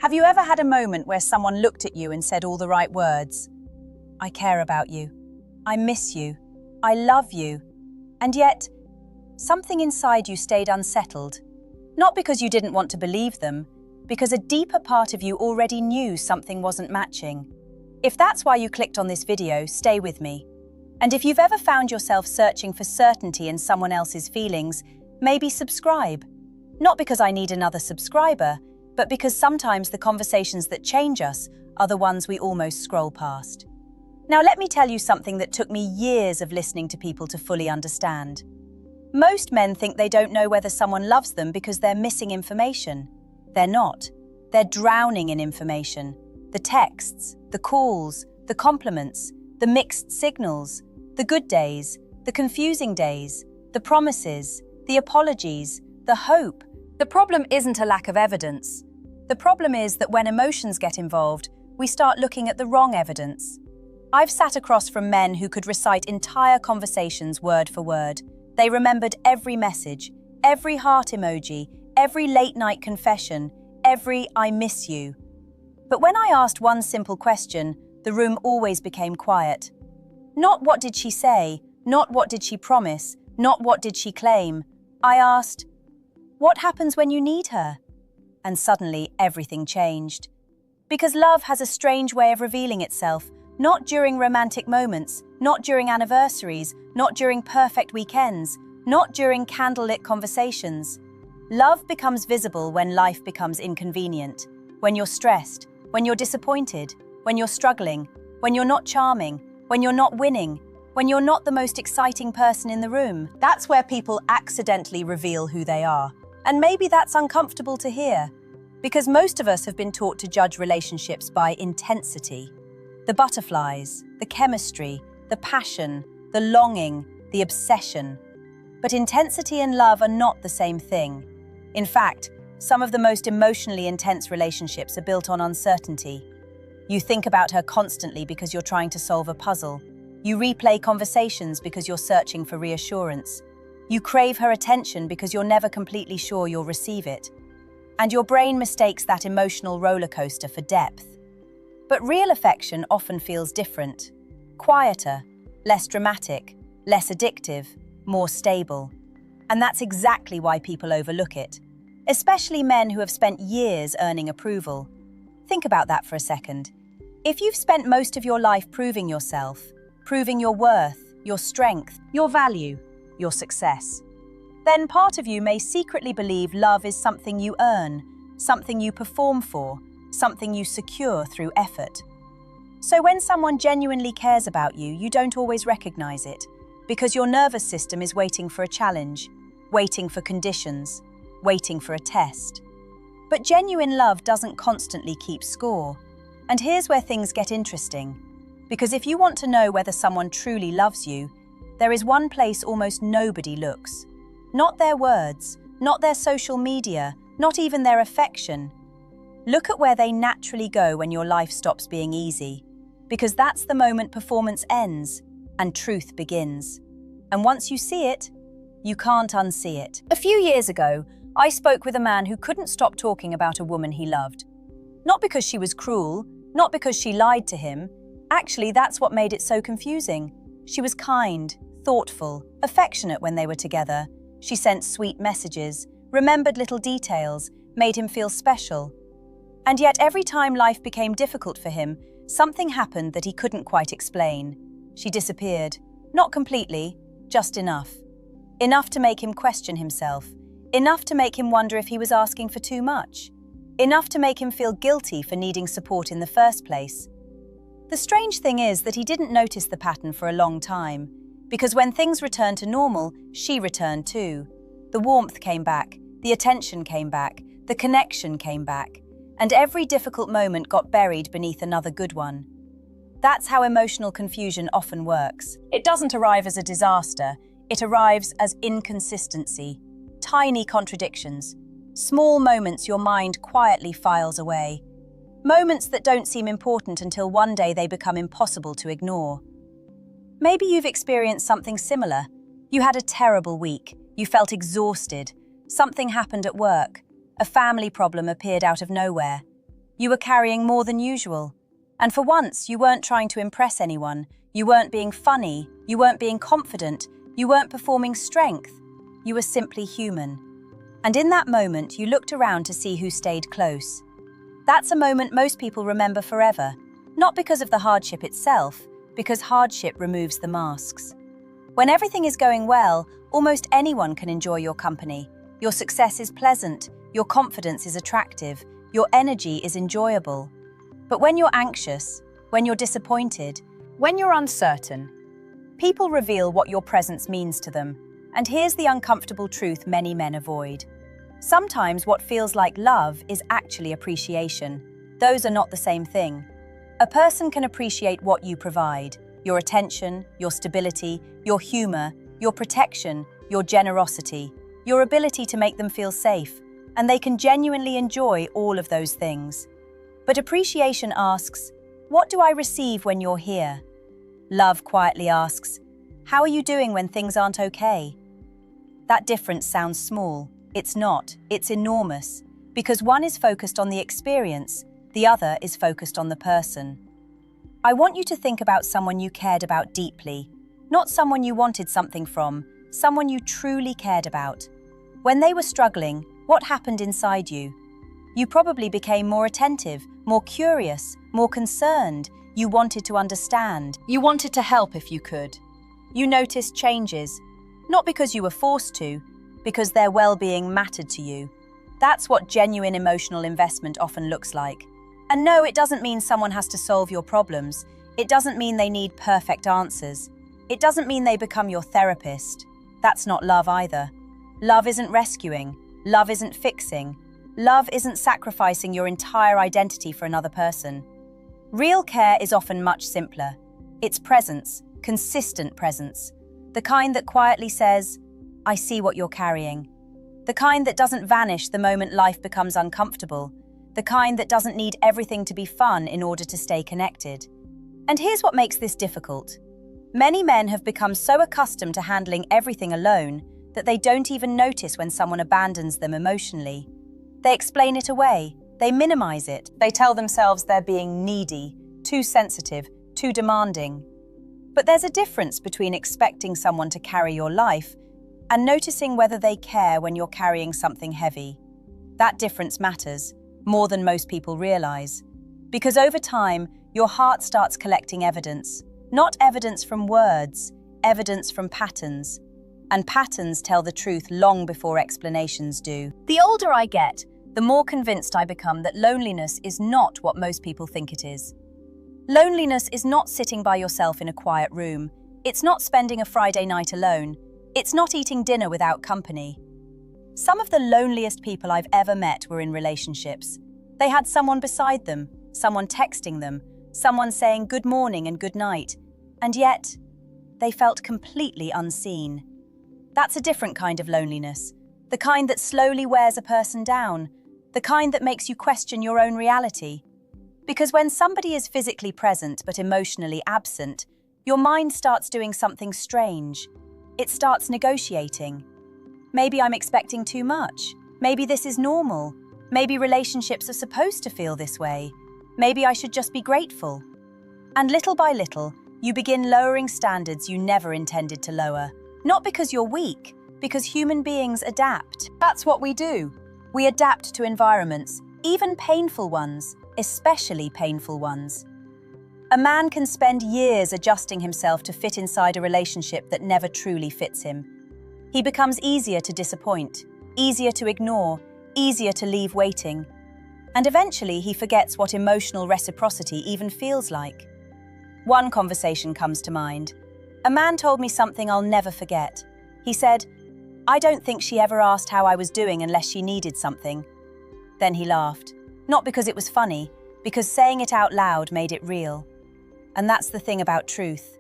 Have you ever had a moment where someone looked at you and said all the right words? I care about you. I miss you. I love you. And yet, something inside you stayed unsettled. Not because you didn't want to believe them, because a deeper part of you already knew something wasn't matching. If that's why you clicked on this video, stay with me. And if you've ever found yourself searching for certainty in someone else's feelings, maybe subscribe. Not because I need another subscriber, but because sometimes the conversations that change us are the ones we almost scroll past. Now let me tell you something that took me years of listening to people to fully understand. Most men think they don't know whether someone loves them because they're missing information. They're not. They're drowning in information. The texts, the calls, the compliments, the mixed signals, the good days, the confusing days, the promises, the apologies, the hope. The problem isn't a lack of evidence. The problem is that when emotions get involved, we start looking at the wrong evidence. I've sat across from men who could recite entire conversations word for word. They remembered every message, every heart emoji, every late-night confession, every "I miss you." But when I asked one simple question, the room always became quiet. Not what did she say, not what did she promise, not what did she claim. I asked, what happens when you need her? And suddenly everything changed. Because love has a strange way of revealing itself, not during romantic moments, not during anniversaries, not during perfect weekends, not during candlelit conversations. Love becomes visible when life becomes inconvenient, when you're stressed, when you're disappointed, when you're struggling, when you're not charming, when you're not winning, when you're not the most exciting person in the room. That's where people accidentally reveal who they are. And maybe that's uncomfortable to hear, because most of us have been taught to judge relationships by intensity. The butterflies, the chemistry, the passion, the longing, the obsession. But intensity and love are not the same thing. In fact, some of the most emotionally intense relationships are built on uncertainty. You think about her constantly because you're trying to solve a puzzle. You replay conversations because you're searching for reassurance. You crave her attention because you're never completely sure you'll receive it. And your brain mistakes that emotional roller coaster for depth. But real affection often feels different. Quieter, less dramatic, less addictive, more stable. And that's exactly why people overlook it. Especially men who have spent years earning approval. Think about that for a second. If you've spent most of your life proving yourself, proving your worth, your strength, your value, your success, then part of you may secretly believe love is something you earn, something you perform for, something you secure through effort. So when someone genuinely cares about you, you don't always recognize it, because your nervous system is waiting for a challenge, waiting for conditions, waiting for a test. But genuine love doesn't constantly keep score. And here's where things get interesting. Because if you want to know whether someone truly loves you, there is one place almost nobody looks. Not their words, not their social media, not even their affection. Look at where they naturally go when your life stops being easy. Because that's the moment performance ends and truth begins. And once you see it, you can't unsee it. A few years ago, I spoke with a man who couldn't stop talking about a woman he loved. Not because she was cruel, not because she lied to him. Actually, that's what made it so confusing. She was kind, thoughtful, affectionate when they were together. She sent sweet messages, remembered little details, made him feel special. And yet every time life became difficult for him, something happened that he couldn't quite explain. She disappeared. Not completely, just enough. Enough to make him question himself. Enough to make him wonder if he was asking for too much. Enough to make him feel guilty for needing support in the first place. The strange thing is that he didn't notice the pattern for a long time, because when things returned to normal, she returned too. The warmth came back, the attention came back, the connection came back, and every difficult moment got buried beneath another good one. That's how emotional confusion often works. It doesn't arrive as a disaster, it arrives as inconsistency, tiny contradictions, small moments your mind quietly files away. Moments that don't seem important until one day they become impossible to ignore. Maybe you've experienced something similar. You had a terrible week, you felt exhausted, something happened at work, a family problem appeared out of nowhere. You were carrying more than usual. And for once, you weren't trying to impress anyone. You weren't being funny. You weren't being confident. You weren't performing strength. You were simply human. And in that moment, you looked around to see who stayed close. That's a moment most people remember forever, not because of the hardship itself, because hardship removes the masks. When everything is going well, almost anyone can enjoy your company. Your success is pleasant, your confidence is attractive, your energy is enjoyable. But when you're anxious, when you're disappointed, when you're uncertain, people reveal what your presence means to them. And here's the uncomfortable truth many men avoid. Sometimes what feels like love is actually appreciation. Those are not the same thing. A person can appreciate what you provide, your attention, your stability, your humor, your protection, your generosity, your ability to make them feel safe, and they can genuinely enjoy all of those things. But appreciation asks, what do I receive when you're here? Love quietly asks, how are you doing when things aren't okay? That difference sounds small. It's not. It's enormous. Because one is focused on the experience, the other is focused on the person. I want you to think about someone you cared about deeply, not someone you wanted something from, someone you truly cared about. When they were struggling, what happened inside you? You probably became more attentive, more curious, more concerned. You wanted to understand. You wanted to help if you could. You noticed changes, not because you were forced to, because their well-being mattered to you. That's what genuine emotional investment often looks like. And no, it doesn't mean someone has to solve your problems. It doesn't mean they need perfect answers. It doesn't mean they become your therapist. That's not love either. Love isn't rescuing. Love isn't fixing. Love isn't sacrificing your entire identity for another person. Real care is often much simpler. It's presence, consistent presence. The kind that quietly says, I see what you're carrying. The kind that doesn't vanish the moment life becomes uncomfortable. The kind that doesn't need everything to be fun in order to stay connected. And here's what makes this difficult. Many men have become so accustomed to handling everything alone that they don't even notice when someone abandons them emotionally. They explain it away. They minimize it. They tell themselves they're being needy, too sensitive, too demanding. But there's a difference between expecting someone to carry your life and noticing whether they care when you're carrying something heavy. That difference matters, more than most people realize. Because over time, your heart starts collecting evidence. Not evidence from words, evidence from patterns. And patterns tell the truth long before explanations do. The older I get, the more convinced I become that loneliness is not what most people think it is. Loneliness is not sitting by yourself in a quiet room. It's not spending a Friday night alone. It's not eating dinner without company. Some of the loneliest people I've ever met were in relationships. They had someone beside them, someone texting them, someone saying good morning and good night, and yet they felt completely unseen. That's a different kind of loneliness, the kind that slowly wears a person down, the kind that makes you question your own reality. Because when somebody is physically present but emotionally absent, your mind starts doing something strange. It starts negotiating. Maybe I'm expecting too much. Maybe this is normal. Maybe relationships are supposed to feel this way. Maybe I should just be grateful. And little by little, you begin lowering standards you never intended to lower. Not because you're weak, because human beings adapt. That's what we do. We adapt to environments, even painful ones, especially painful ones. A man can spend years adjusting himself to fit inside a relationship that never truly fits him. He becomes easier to disappoint, easier to ignore, easier to leave waiting. And eventually he forgets what emotional reciprocity even feels like. One conversation comes to mind. A man told me something I'll never forget. He said, I don't think she ever asked how I was doing unless she needed something. Then he laughed. Not because it was funny, because saying it out loud made it real. And that's the thing about truth.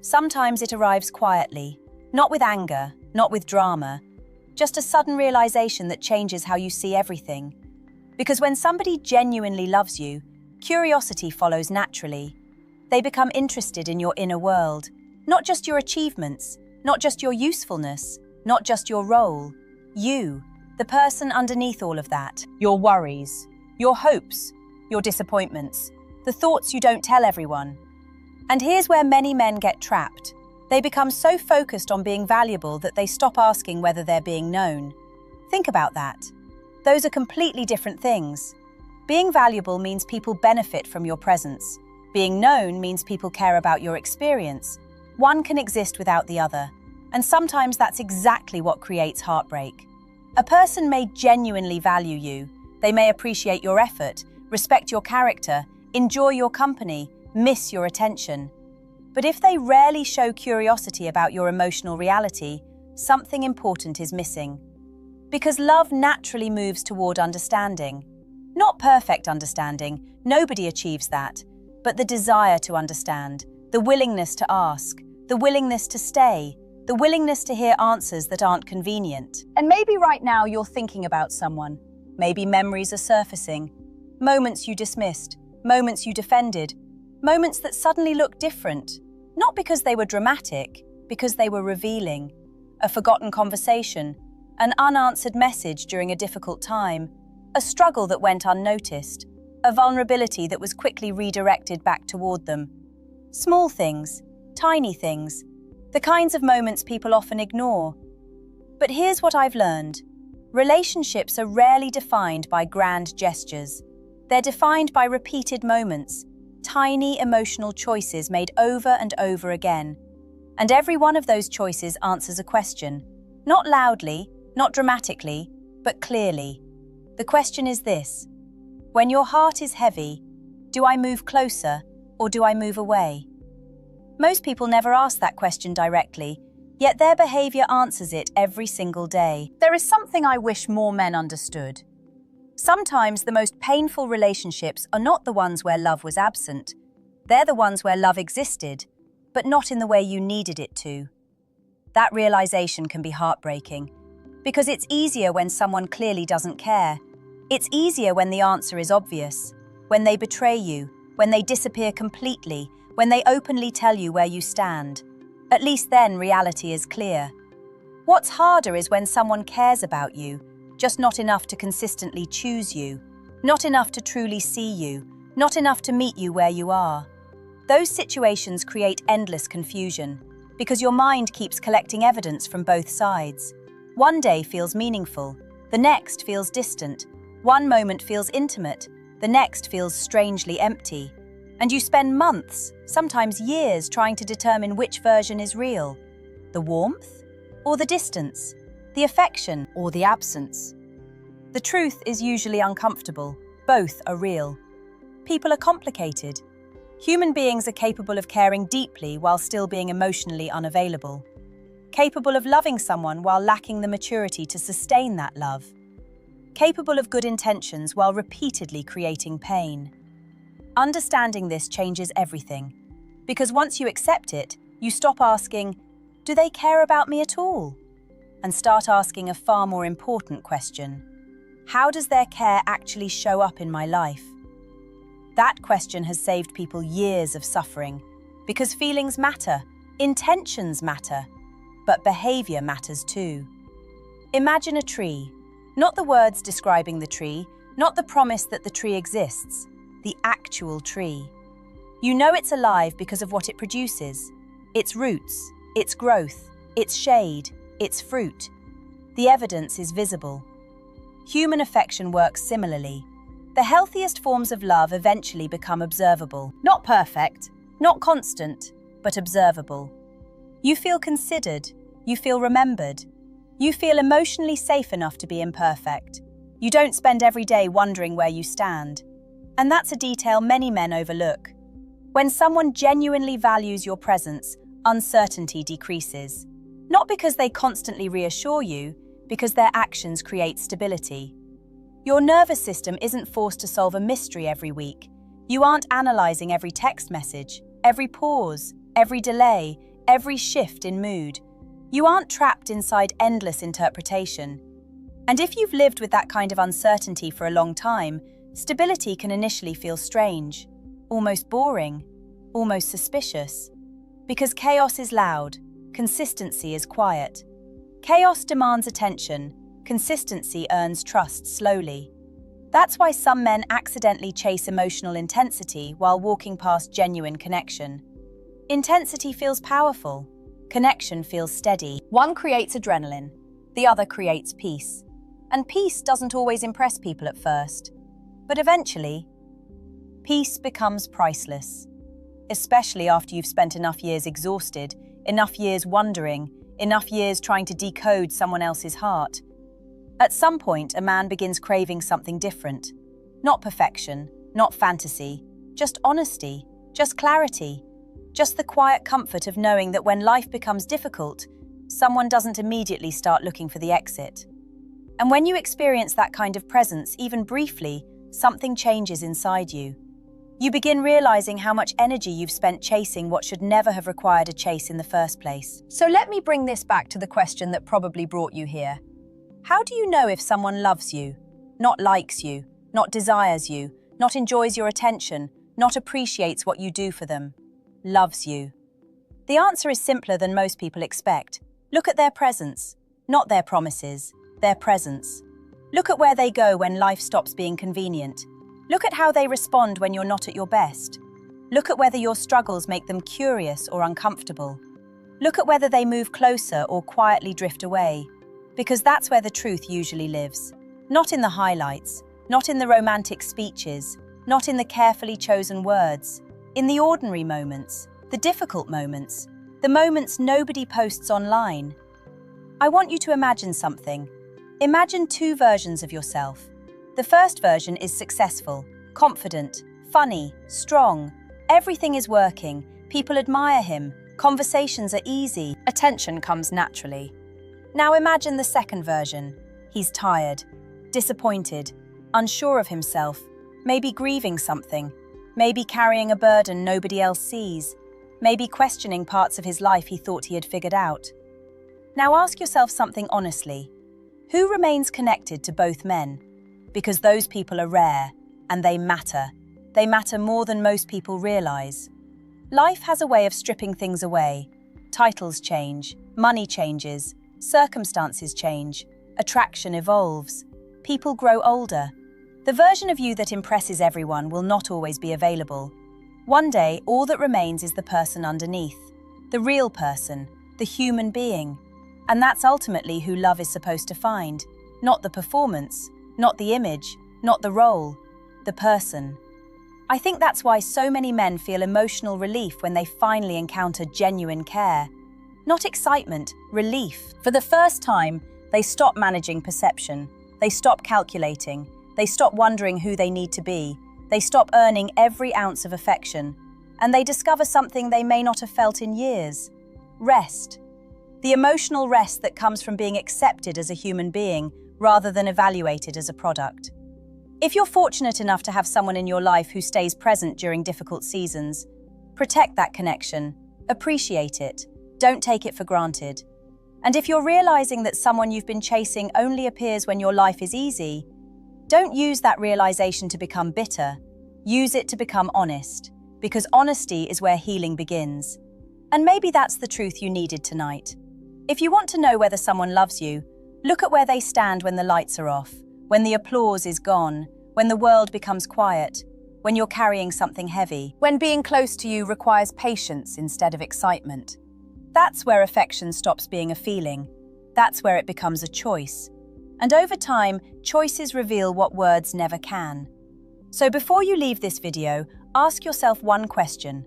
Sometimes it arrives quietly, not with anger, not with drama, just a sudden realization that changes how you see everything. Because when somebody genuinely loves you, curiosity follows naturally. They become interested in your inner world, not just your achievements, not just your usefulness, not just your role. You, the person underneath all of that, your worries, your hopes, your disappointments, the thoughts you don't tell everyone. And here's where many men get trapped. They become so focused on being valuable that they stop asking whether they're being known. Think about that. Those are completely different things. Being valuable means people benefit from your presence. Being known means people care about your experience. One can exist without the other, and sometimes that's exactly what creates heartbreak. A person may genuinely value you. They may appreciate your effort, respect your character, enjoy your company, miss your attention. But if they rarely show curiosity about your emotional reality, something important is missing. Because love naturally moves toward understanding. Not perfect understanding, nobody achieves that, but the desire to understand, the willingness to ask, the willingness to stay, the willingness to hear answers that aren't convenient. And maybe right now you're thinking about someone. Maybe memories are surfacing. Moments you dismissed, moments you defended, moments that suddenly look different. Not because they were dramatic, because they were revealing. A forgotten conversation, an unanswered message during a difficult time, a struggle that went unnoticed, a vulnerability that was quickly redirected back toward them. Small things, tiny things, the kinds of moments people often ignore. But here's what I've learned. Relationships are rarely defined by grand gestures. They're defined by repeated moments, tiny emotional choices made over and over again. And every one of those choices answers a question. Not loudly, not dramatically, but clearly. The question is this: when your heart is heavy, do I move closer or do I move away? Most people never ask that question directly, yet their behavior answers it every single day. There is something I wish more men understood. Sometimes the most painful relationships are not the ones where love was absent. They're the ones where love existed, but not in the way you needed it to. That realization can be heartbreaking, because it's easier when someone clearly doesn't care. It's easier when the answer is obvious, when they betray you, when they disappear completely, when they openly tell you where you stand. At least then reality is clear. What's harder is when someone cares about you, just not enough to consistently choose you, not enough to truly see you, not enough to meet you where you are. Those situations create endless confusion, because your mind keeps collecting evidence from both sides. One day feels meaningful, the next feels distant. One moment feels intimate, the next feels strangely empty. And you spend months, sometimes years, trying to determine which version is real. The warmth or the distance? The affection or the absence? The truth is usually uncomfortable. Both are real. People are complicated. Human beings are capable of caring deeply while still being emotionally unavailable. Capable of loving someone while lacking the maturity to sustain that love. Capable of good intentions while repeatedly creating pain. Understanding this changes everything, because once you accept it, you stop asking, "Do they care about me at all?" and start asking a far more important question. How does their care actually show up in my life? That question has saved people years of suffering, because feelings matter, intentions matter, but behavior matters too. Imagine a tree, not the words describing the tree, not the promise that the tree exists, the actual tree. You know it's alive because of what it produces, its roots, its growth, its shade, its fruit. The evidence is visible. Human affection works similarly. The healthiest forms of love eventually become observable. Not perfect, not constant, but observable. You feel considered, you feel remembered, you feel emotionally safe enough to be imperfect. You don't spend every day wondering where you stand. And that's a detail many men overlook. When someone genuinely values your presence, uncertainty decreases. Not because they constantly reassure you, because their actions create stability. Your nervous system isn't forced to solve a mystery every week. You aren't analyzing every text message, every pause, every delay, every shift in mood. You aren't trapped inside endless interpretation. And if you've lived with that kind of uncertainty for a long time, stability can initially feel strange, almost boring, almost suspicious. Because chaos is loud, consistency is quiet. Chaos demands attention, consistency earns trust slowly. That's why some men accidentally chase emotional intensity while walking past genuine connection. Intensity feels powerful. Connection feels steady. One creates adrenaline, the other creates peace. And peace doesn't always impress people at first. But eventually, peace becomes priceless. Especially after you've spent enough years exhausted, enough years wondering, enough years trying to decode someone else's heart. At some point, a man begins craving something different. Not perfection, not fantasy, just honesty, just clarity, just the quiet comfort of knowing that when life becomes difficult, someone doesn't immediately start looking for the exit. And when you experience that kind of presence, even briefly, something changes inside you. You begin realizing how much energy you've spent chasing what should never have required a chase in the first place. So let me bring this back to the question that probably brought you here. How do you know if someone loves you, not likes you, not desires you, not enjoys your attention, not appreciates what you do for them, loves you? The answer is simpler than most people expect. Look at their presence, not their promises, their presence. Look at where they go when life stops being convenient. Look at how they respond when you're not at your best. Look at whether your struggles make them curious or uncomfortable. Look at whether they move closer or quietly drift away. Because that's where the truth usually lives. Not in the highlights, not in the romantic speeches, not in the carefully chosen words. In the ordinary moments, the difficult moments, the moments nobody posts online. I want you to imagine something. Imagine two versions of yourself. The first version is successful, confident, funny, strong. Everything is working, people admire him, conversations are easy, attention comes naturally. Now imagine the second version. He's tired, disappointed, unsure of himself, maybe grieving something, maybe carrying a burden nobody else sees, maybe questioning parts of his life he thought he had figured out. Now ask yourself something honestly. Who remains connected to both men? Because those people are rare, and they matter. They matter more than most people realize. Life has a way of stripping things away. Titles change, money changes, circumstances change, attraction evolves. People grow older. The version of you that impresses everyone will not always be available. One day, all that remains is the person underneath, the real person, the human being. And that's ultimately who love is supposed to find. Not the performance, not the image, not the role, the person. I think that's why so many men feel emotional relief when they finally encounter genuine care. Not excitement, relief. For the first time, they stop managing perception. They stop calculating. They stop wondering who they need to be. They stop earning every ounce of affection. And they discover something they may not have felt in years. Rest. The emotional rest that comes from being accepted as a human being rather than evaluated as a product. If you're fortunate enough to have someone in your life who stays present during difficult seasons, protect that connection, appreciate it, don't take it for granted. And if you're realizing that someone you've been chasing only appears when your life is easy, don't use that realization to become bitter. Use it to become honest, because honesty is where healing begins. And maybe that's the truth you needed tonight. If you want to know whether someone loves you, look at where they stand when the lights are off, when the applause is gone, when the world becomes quiet, when you're carrying something heavy, when being close to you requires patience instead of excitement. That's where affection stops being a feeling. That's where it becomes a choice. And over time, choices reveal what words never can. So before you leave this video, ask yourself one question.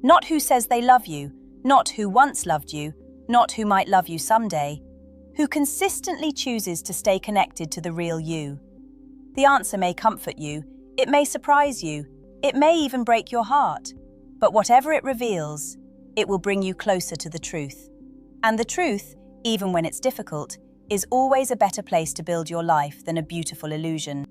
Not who says they love you, not who once loved you, not who might love you someday. Who consistently chooses to stay connected to the real you. The answer may comfort you, it may surprise you, it may even break your heart. But whatever it reveals, it will bring you closer to the truth. And the truth, even when it's difficult, is always a better place to build your life than a beautiful illusion.